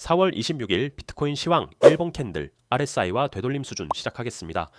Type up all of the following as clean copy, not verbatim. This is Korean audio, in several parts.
4월 26일 비트코인 시황 일봉 캔들 RSI와 되돌림 수준 시작하겠습니다.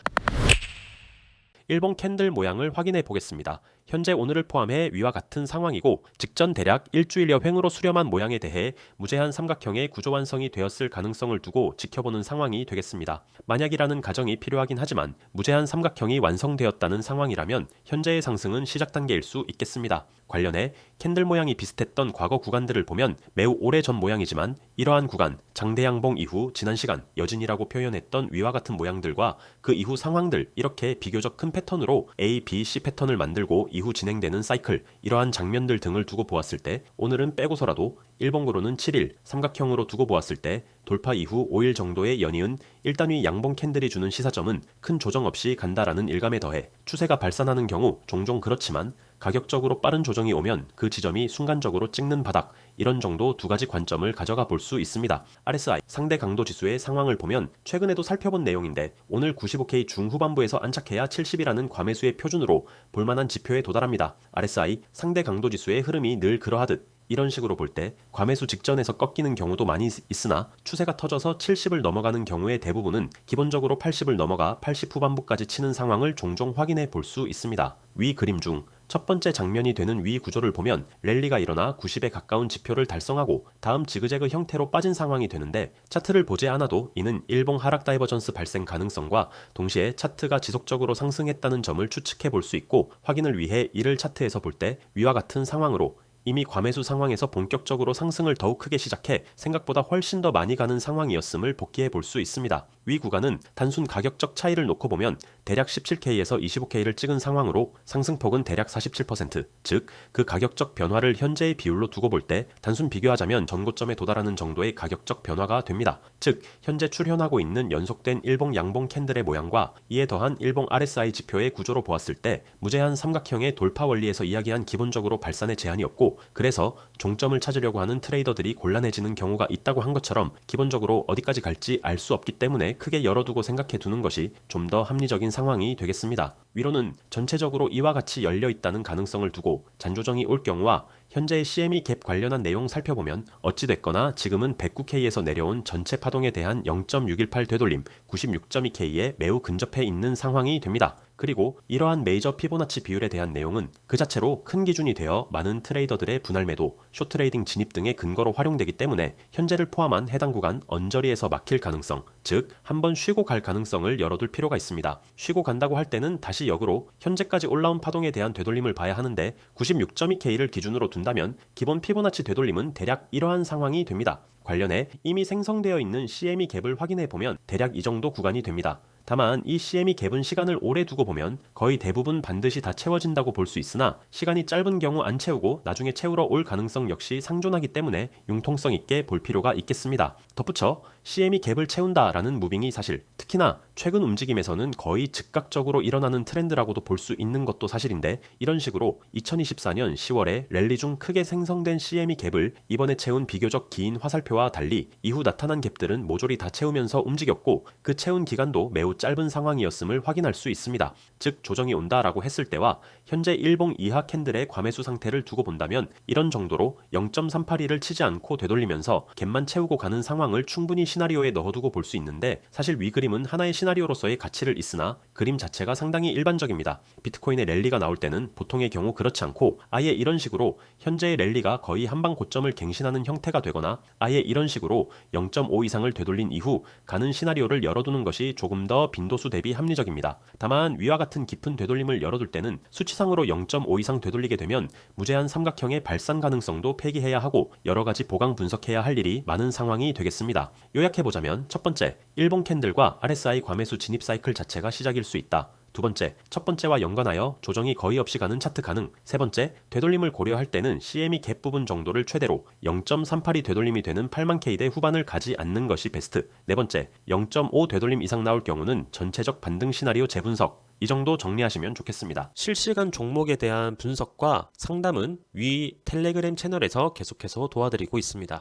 일봉 캔들 모양을 확인해 보겠습니다. 현재 오늘을 포함해 위와 같은 상황이고 직전 대략 일주일여 횡으로 수렴한 모양에 대해 무제한 삼각형의 구조 완성이 되었을 가능성을 두고 지켜보는 상황이 되겠습니다. 만약이라는 가정이 필요하긴 하지만 무제한 삼각형이 완성되었다는 상황이라면 현재의 상승은 시작 단계일 수 있겠습니다. 관련해 캔들 모양이 비슷했던 과거 구간들을 보면 매우 오래전 모양이지만 이러한 구간, 장대 양봉 이후 지난 시간 여진이라고 표현했던 위와 같은 모양들과 그 이후 상황들 이렇게 비교적 큰 패턴으로 A, B, C 패턴을 만들고 이후 진행되는 사이클, 이러한 장면들 등을 두고 보았을 때 오늘은 빼고서라도 일봉으로는 7일, 삼각형으로 두고 보았을 때 돌파 이후 5일 정도의 연이은 1단위 양봉 캔들이 주는 시사점은 큰 조정 없이 간다라는 일감에 더해 추세가 발산하는 경우 종종 그렇지만 가격적으로 빠른 조정이 오면 그 지점이 순간적으로 찍는 바닥, 이런 정도 두 가지 관점을 가져가 볼 수 있습니다. RSI 상대 강도 지수의 상황을 보면 최근에도 살펴본 내용인데 오늘 95K 중후반부에서 안착해야 70이라는 과매수의 표준으로 볼만한 지표에 도달합니다. RSI 상대 강도 지수의 흐름이 늘 그러하듯 이런 식으로 볼 때 과매수 직전에서 꺾이는 경우도 많이 있으나 추세가 터져서 70을 넘어가는 경우의 대부분은 기본적으로 80을 넘어가 80 후반부까지 치는 상황을 종종 확인해 볼 수 있습니다. 위 그림 중 첫 번째 장면이 되는 위 구조를 보면 랠리가 일어나 90에 가까운 지표를 달성하고 다음 지그재그 형태로 빠진 상황이 되는데 차트를 보지 않아도 이는 일봉 하락 다이버전스 발생 가능성과 동시에 차트가 지속적으로 상승했다는 점을 추측해 볼 수 있고 확인을 위해 이를 차트에서 볼 때 위와 같은 상황으로 이미 과매수 상황에서 본격적으로 상승을 더욱 크게 시작해 생각보다 훨씬 더 많이 가는 상황이었음을 복기해 볼 수 있습니다. 위 구간은 단순 가격적 차이를 놓고 보면 대략 17K에서 25K를 찍은 상황으로 상승폭은 대략 47%, 즉 그 가격적 변화를 현재의 비율로 두고 볼 때 단순 비교하자면 전고점에 도달하는 정도의 가격적 변화가 됩니다. 즉 현재 출현하고 있는 연속된 일봉 양봉 캔들의 모양과 이에 더한 일봉 RSI 지표의 구조로 보았을 때 무제한 삼각형의 돌파 원리에서 이야기한 기본적으로 발산의 제한이 없고 그래서 종점을 찾으려고 하는 트레이더들이 곤란해지는 경우가 있다고 한 것처럼 기본적으로 어디까지 갈지 알 수 없기 때문에 크게 열어두고 생각해 두는 것이 좀 더 합리적인 상황이 되겠습니다. 위로는 전체적으로 이와 같이 열려 있다는 가능성을 두고 잔조정이 올 경우와 현재의 CME 갭 관련한 내용 살펴보면 어찌됐거나 지금은 109K에서 내려온 전체 파동에 대한 0.618 되돌림 96.2K에 매우 근접해 있는 상황이 됩니다. 그리고 이러한 메이저 피보나치 비율에 대한 내용은 그 자체로 큰 기준이 되어 많은 트레이더들의 분할 매도, 숏트레이딩 진입 등의 근거로 활용되기 때문에 현재를 포함한 해당 구간 언저리에서 막힐 가능성, 즉 한번 쉬고 갈 가능성을 열어둘 필요가 있습니다. 쉬고 간다고 할 때는 다시 역으로 현재까지 올라온 파동에 대한 되돌림을 봐야 하는데 96.2K를 기준으로 둔다면 기본 피보나치 되돌림은 대략 이러한 상황이 됩니다. 관련해 이미 생성되어 있는 CME 갭을 확인해 보면 대략 이 정도 구간이 됩니다. 다만 이 CME 갭은 시간을 오래 두고 보면 거의 대부분 반드시 다 채워진다고 볼 수 있으나 시간이 짧은 경우 안 채우고 나중에 채우러 올 가능성 역시 상존하기 때문에 융통성 있게 볼 필요가 있겠습니다. 덧붙여 CME 갭을 채운다라는 무빙이 사실 특히나 최근 움직임에서는 거의 즉각적으로 일어나는 트렌드라고도 볼 수 있는 것도 사실인데 이런 식으로 2024년 10월에 랠리 중 크게 생성된 CME 갭을 이번에 채운 비교적 긴 화살표와 달리 이후 나타난 갭들은 모조리 다 채우면서 움직였고 그 채운 기간도 매우 짧은 상황이었음을 확인할 수 있습니다. 즉 조정이 온다라고 했을 때와 현재 일봉 이하 캔들의 과매수 상태를 두고 본다면 이런 정도로 0.382를 치지 않고 되돌리면서 갭만 채우고 가는 상황을 충분히 시나리오에 넣어두고 볼 수 있는데 사실 위 그림은 하나의 시나리오로서의 가치를 있으나 그림 자체가 상당히 일반적입니다. 비트코인의 랠리가 나올 때는 보통의 경우 그렇지 않고 아예 이런 식으로 현재의 랠리가 거의 한방 고점을 갱신하는 형태가 되거나 아예 이런 식으로 0.5 이상을 되돌린 이후 가는 시나리오를 열어두는 것이 조금 더 빈도수 대비 합리적입니다. 다만 위와 같은 깊은 되돌림을 열어둘 때는 수치상으로 0.5 이상 되돌리게 되면 무제한 삼각형의 발산 가능성도 폐기해야 하고 여러가지 보강 분석해야 할 일이 많은 상황이 되겠습니다. 요약해보자면 첫 번째, 일봉 캔들과 RSI 과매수 진입 사이클 자체가 시작일 수 있다. 두 번째, 첫 번째와 연관하여 조정이 거의 없이 가는 차트 가능. 세 번째, 되돌림을 고려할 때는 CME 갭 부분 정도를 최대로 0.38이 되돌림이 되는 8만 K대 후반을 가지 않는 것이 베스트. 네 번째, 0.5 되돌림 이상 나올 경우는 전체적 반등 시나리오 재분석. 이 정도 정리하시면 좋겠습니다. 실시간 종목에 대한 분석과 상담은 위 텔레그램 채널에서 계속해서 도와드리고 있습니다.